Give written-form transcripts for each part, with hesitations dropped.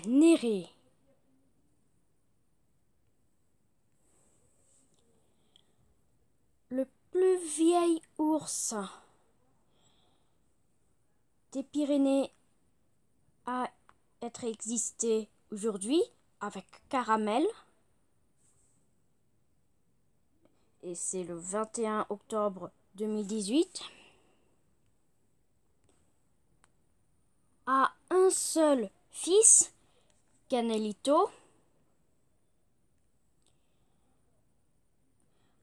Néré. Le plus vieil ours des Pyrénées à être existé aujourd'hui avec Caramel. Et c'est le 21 octobre 2018. A un seul fils, Canelito.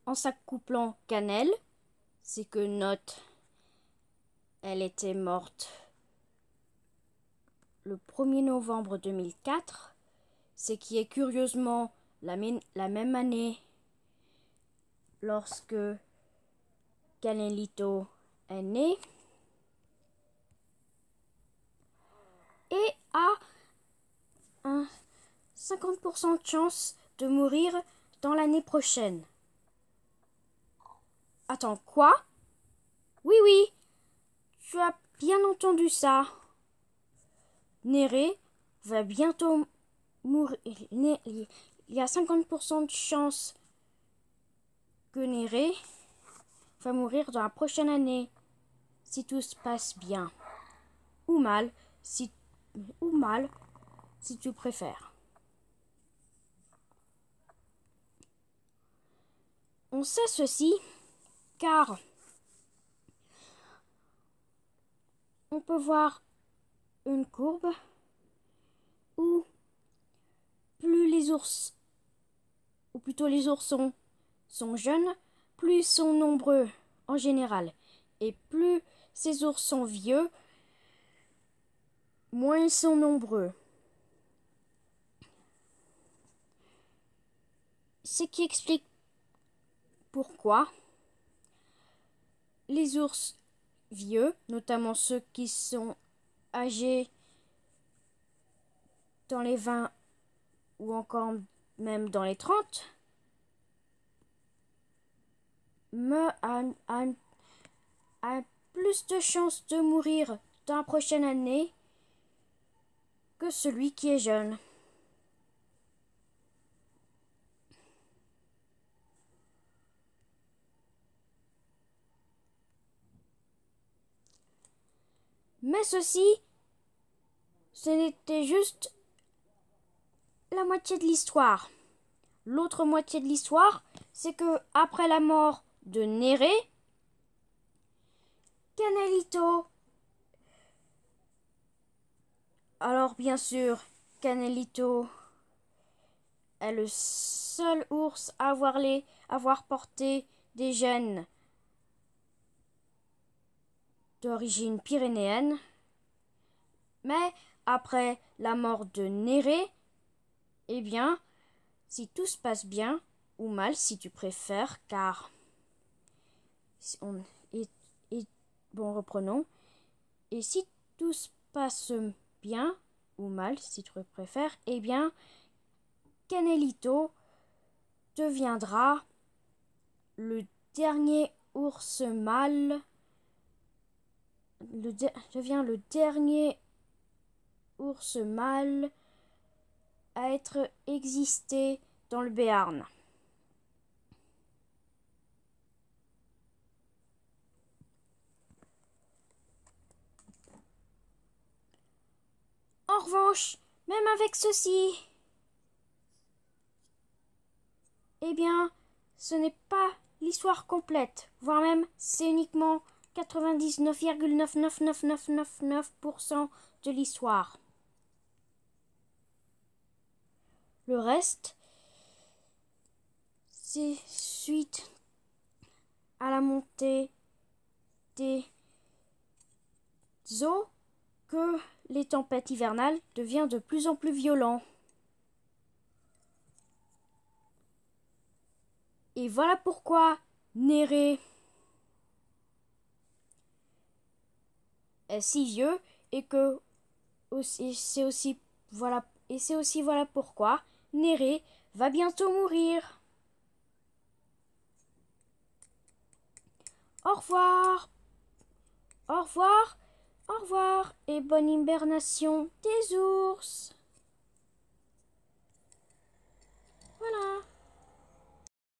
En s'accouplant Cannelle, c'est que note, elle était morte le 1er novembre 2004, c'est qui est curieusement la même année lorsque Canelito est né et a un 50% de chance de mourir dans l'année prochaine. Attends, quoi? Oui, tu as bien entendu ça. Néré va bientôt mourir. Il y a 50% de chance que Néré va mourir dans la prochaine année, si tout se passe bien. Ou mal, si tu préfères. On sait ceci car on peut voir une courbe où plus les ours, ou plutôt les oursons, sont jeunes, plus ils sont nombreux en général. Et plus ces ours sont vieux, moins ils sont nombreux. Ce qui explique pourquoi les ours vieux, notamment ceux qui sont âgés dans les 20 ou encore même dans les 30, a plus de chances de mourir dans la prochaine année que celui qui est jeune. Mais ceci, ce n'était juste la moitié de l'histoire. L'autre moitié de l'histoire, c'est que après la mort de Néré, Canelito. Alors bien sûr, Canelito est le seul ours à avoir porté des gènes d'origine pyrénéenne. Mais après la mort de Néré, eh bien, si tout se passe bien, ou mal si tu préfères, car bon, reprenons. Et si tout se passe bien, ou mal si tu préfères, eh bien, Canelito deviendra le dernier ours mâle, devient le dernier ours mâle à être existé dans le Béarn. En revanche, même avec ceci, eh bien, ce n'est pas l'histoire complète, voire même c'est uniquement 99,99999% de l'histoire. Le reste, c'est suite à la montée des eaux que les tempêtes hivernales deviennent de plus en plus violentes. Et voilà pourquoi Néré est si vieux et c'est aussi voilà pourquoi Néré va bientôt mourir. Au revoir. Au revoir. Au revoir et bonne hibernation des ours.